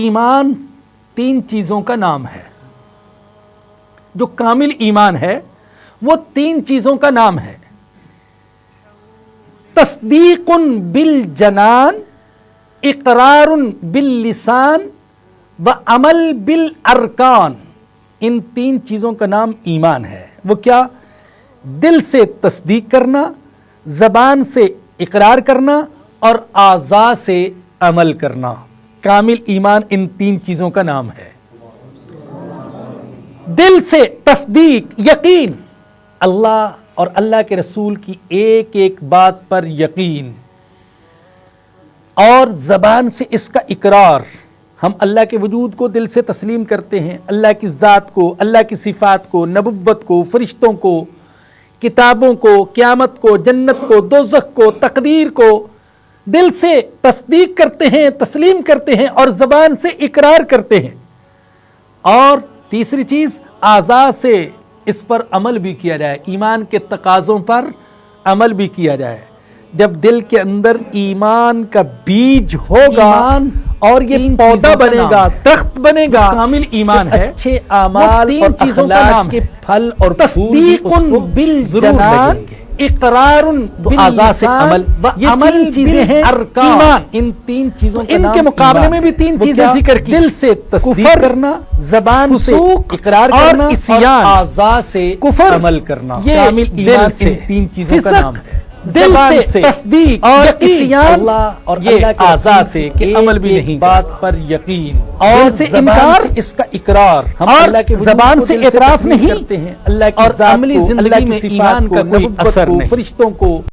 ایمان تین چیزوں کا نام ہے. جو کامل ایمان ہے وہ تین چیزوں کا نام ہے. تصدیق بالجنان، اقرار باللسان و عمل بالارکان. ان تین چیزوں کا نام ایمان ہے. وہ کیا؟ دل سے تصدیق کرنا، زبان سے اقرار کرنا اور اعضاء سے عمل کرنا. کامل ایمان ان تین چیزوں کا نام ہے. دل سے تصدیق، یقین، اللہ اور اللہ کے رسول کی ایک ایک بات پر یقین، اور زبان سے اس کا اقرار. ہم اللہ کے وجود کو دل سے تسلیم کرتے ہیں، اللہ کی ذات کو، اللہ کی صفات کو، نبوت کو، فرشتوں کو، کتابوں کو، قیامت کو، جنت کو، دوزخ کو، تقدیر کو دل سے تصدیق کرتے ہیں، تسلیم کرتے ہیں اور زبان سے اقرار کرتے ہیں. اور تیسری چیز، اعضاء سے اس پر عمل بھی کیا جائے، ایمان کے تقاضوں پر عمل بھی کیا جائے. جب دل کے اندر ایمان کا بیج ہوگا اور یہ پودا بنے گا، درخت بنے گا، کامل ایمان ہے. اچھے اعمال اور اخلاق کے پھل اور پھول بھی اس کو ضرور لگیں گے. اقرار اعضاء سے عمل، یہ تین چیزیں ہیں ایمان. ان تین چیزوں کا ان کے مقابلے میں بھی تین چیزیں ذکر کی: دل سے تصدیق کرنا، زبان سے اقرار کرنا اور اعضاء سے عمل کرنا. کامل ایمان ان تین چیزوں کا نام ہے. دل سے تصدیق اور عصیان اور یہ اعضاء سے کہ عمل بھی نہیں، بات پر یقین اور سے انکار، اس کا اقرار. اور زبان سے اعتراف نہیں اور عملی زندگی میں ایمان کا کوئی اثر نہیں. فرشتوں کو